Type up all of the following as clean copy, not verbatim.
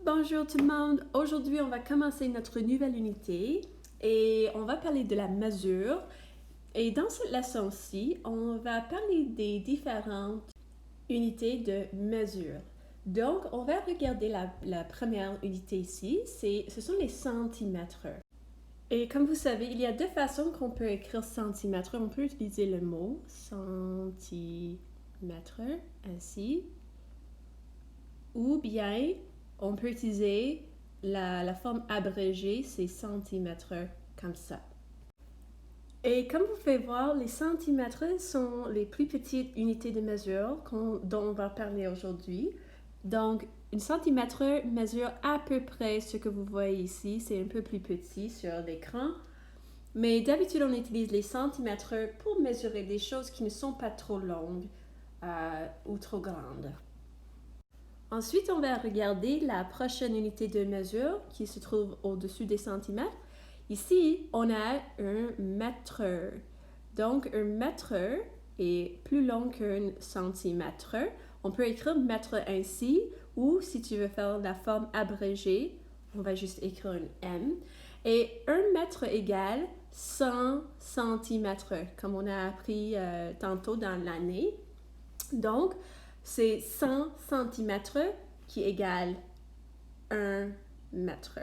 Bonjour tout le monde! Aujourd'hui, on va commencer notre nouvelle unité et on va parler de la mesure. Et dans cette leçon-ci, on va parler des différentes unités de mesure. Donc, on va regarder la première unité ici, ce sont les centimètres. Et comme vous savez, il y a deux façons qu'on peut écrire centimètres. On peut utiliser le mot centimètre, ainsi, ou bien on peut utiliser la forme abrégée, c'est centimètres, comme ça. Et comme vous pouvez voir, les centimètres sont les plus petites unités de mesure dont on va parler aujourd'hui. Donc, un centimètre mesure à peu près ce que vous voyez ici. C'est un peu plus petit sur l'écran. Mais d'habitude, on utilise les centimètres pour mesurer des choses qui ne sont pas trop longues ou trop grandes. Ensuite, on va regarder la prochaine unité de mesure qui se trouve au-dessus des centimètres. Ici, on a un mètre. Donc, un mètre est plus long qu'un centimètre. On peut écrire mètre ainsi, ou si tu veux faire la forme abrégée, on va juste écrire un M. Et un mètre égale 100 centimètres, comme on a appris tantôt dans l'année. Donc, c'est 100 centimètres qui égale 1 mètre.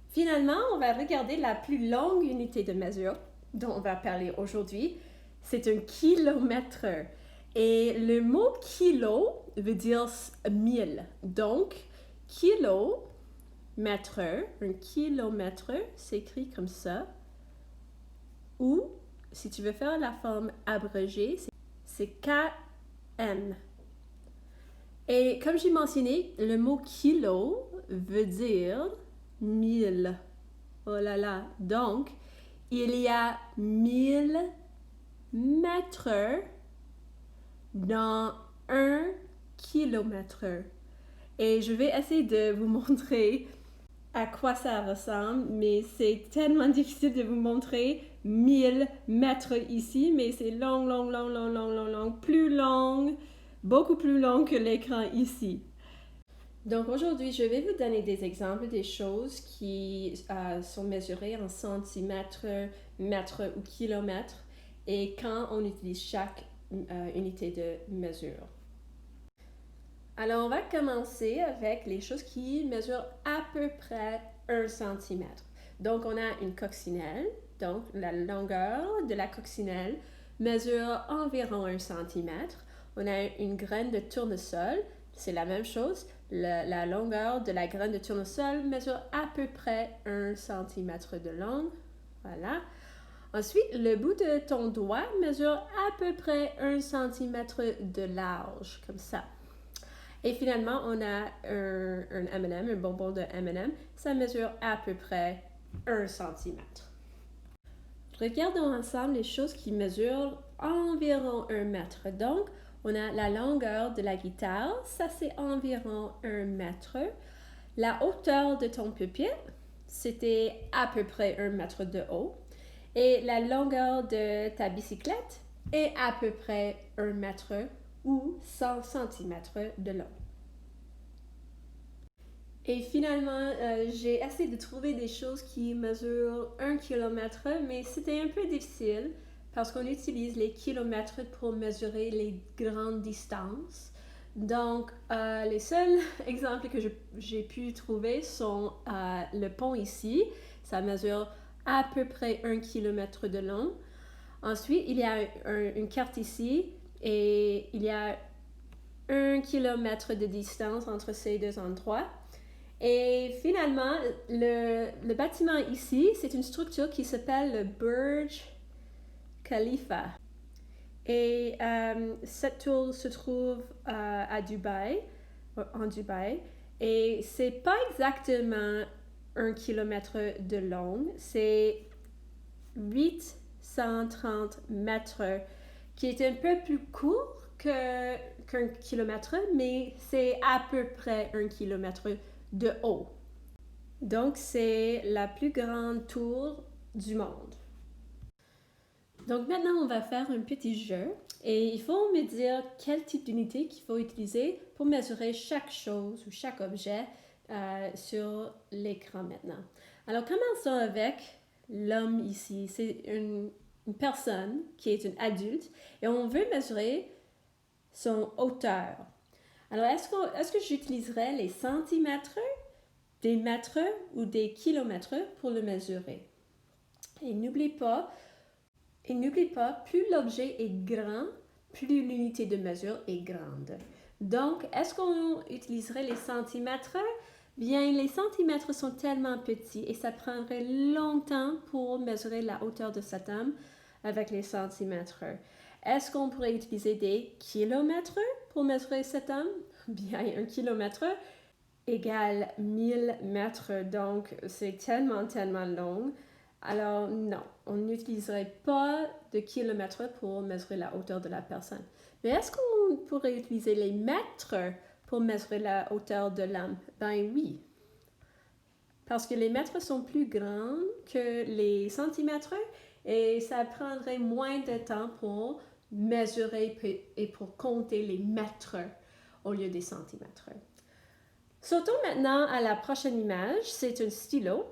Finalement, on va regarder la plus longue unité de mesure dont on va parler aujourd'hui. C'est un kilomètre. Et le mot kilo veut dire 1000. Donc, kilomètre, un kilomètre s'écrit comme ça. Ou, si tu veux faire la forme abrégée, c'est km. Et comme j'ai mentionné, le mot kilo veut dire 1000. Oh là là! Donc, il y a 1000 mètres dans 1 kilomètre. Et je vais essayer de vous montrer à quoi ça ressemble, mais c'est tellement difficile de vous montrer 1000 mètres ici, mais c'est long, plus long, beaucoup plus long que l'écran ici. Donc aujourd'hui, je vais vous donner des exemples des choses qui sont mesurées en centimètres, mètres ou kilomètres et quand on utilise chaque unité de mesure. Alors, on va commencer avec les choses qui mesurent à peu près 1 centimètre. Donc, on a une coccinelle. Donc, la longueur de la coccinelle mesure environ 1 centimètre. On a une graine de tournesol. C'est la même chose. La longueur de la graine de tournesol mesure à peu près 1 centimètre de long. Voilà. Ensuite, le bout de ton doigt mesure à peu près 1 centimètre de large, comme ça. Et finalement, on a un M&M, un bonbon de M&M. Ça mesure à peu près 1 centimètre. Regardons ensemble les choses qui mesurent environ 1 mètre. Donc, on a la longueur de la guitare. Ça, c'est environ 1 mètre. La hauteur de ton pupitre, c'était à peu près 1 mètre de haut. Et la longueur de ta bicyclette est à peu près 1 mètre ou 100 cm de long. Et finalement, j'ai essayé de trouver des choses qui mesurent 1 km, mais c'était un peu difficile parce qu'on utilise les kilomètres pour mesurer les grandes distances. Donc, les seuls exemples que j'ai pu trouver sont le pont ici. Ça mesure à peu près 1 km de long. Ensuite, il y a une carte ici et il y a 1 km de distance entre ces deux endroits. Et finalement, le bâtiment ici, c'est une structure qui s'appelle le Burj Khalifa. Et cette tour se trouve à Dubaï, en Dubaï. Et c'est pas exactement 1 km de long, c'est 830 mètres, qui est un peu plus court qu'un kilomètre, mais c'est à peu près 1 kilomètre de haut. Donc, c'est la plus grande tour du monde. Donc maintenant, on va faire un petit jeu et il faut me dire quel type d'unité qu'il faut utiliser pour mesurer chaque chose ou chaque objet sur l'écran maintenant. Alors commençons avec l'homme ici. C'est une personne qui est une adulte et on veut mesurer son hauteur. Alors est-ce que j'utiliserai les centimètres, des mètres ou des kilomètres pour le mesurer? Et n'oublie pas, plus l'objet est grand, plus l'unité de mesure est grande. Donc, est-ce qu'on utiliserait les centimètres? Bien, les centimètres sont tellement petits et ça prendrait longtemps pour mesurer la hauteur de cet homme avec les centimètres. Est-ce qu'on pourrait utiliser des kilomètres pour mesurer cet homme? Bien, un kilomètre égale 1000 mètres, donc c'est tellement long. Alors non, on n'utiliserait pas de kilomètres pour mesurer la hauteur de la personne. Mais est-ce qu'on pourrait utiliser les mètres pour mesurer la hauteur de l'homme? Ben oui, parce que les mètres sont plus grands que les centimètres et ça prendrait moins de temps pour mesurer et pour compter les mètres au lieu des centimètres. Sautons maintenant à la prochaine image, c'est un stylo.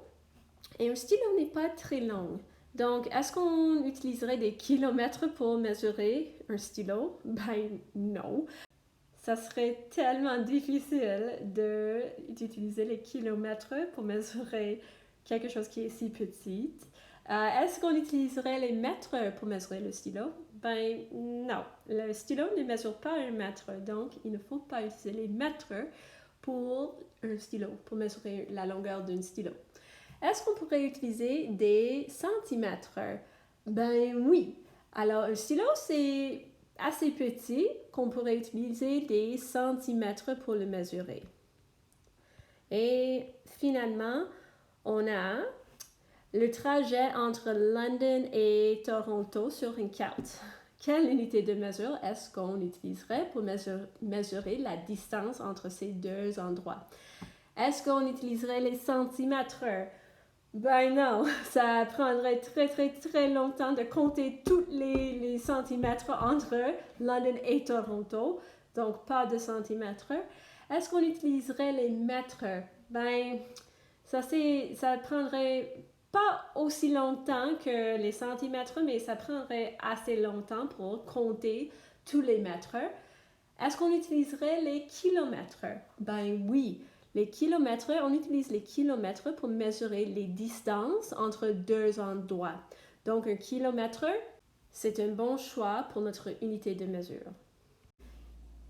Et un stylo n'est pas très long. Donc, est-ce qu'on utiliserait des kilomètres pour mesurer un stylo? Ben non. Ça serait tellement difficile d'utiliser les kilomètres pour mesurer quelque chose qui est si petit. Est-ce qu'on utiliserait les mètres pour mesurer le stylo? Ben non. Le stylo ne mesure pas un mètre, donc il ne faut pas utiliser les mètres pour un stylo, pour mesurer la longueur d'un stylo. Est-ce qu'on pourrait utiliser des centimètres? Ben oui. Alors, un stylo, c'est assez petit qu'on pourrait utiliser des centimètres pour le mesurer. Et finalement, on a le trajet entre London et Toronto sur une carte. Quelle unité de mesure est-ce qu'on utiliserait pour mesurer la distance entre ces deux endroits? Est-ce qu'on utiliserait les centimètres? Ben non, ça prendrait très longtemps de compter tous les centimètres entre London et Toronto, donc pas de centimètres. Est-ce qu'on utiliserait les mètres? Ben, ça prendrait pas aussi longtemps que les centimètres, mais ça prendrait assez longtemps pour compter tous les mètres. Est-ce qu'on utiliserait les kilomètres? Ben oui. Les kilomètres, on utilise les kilomètres pour mesurer les distances entre deux endroits. Donc, un kilomètre, c'est un bon choix pour notre unité de mesure.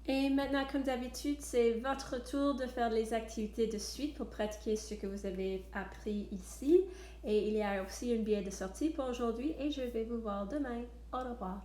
Et maintenant, comme d'habitude, c'est votre tour de faire les activités de suite pour pratiquer ce que vous avez appris ici. Et il y a aussi un billet de sortie pour aujourd'hui et je vais vous voir demain. Au revoir.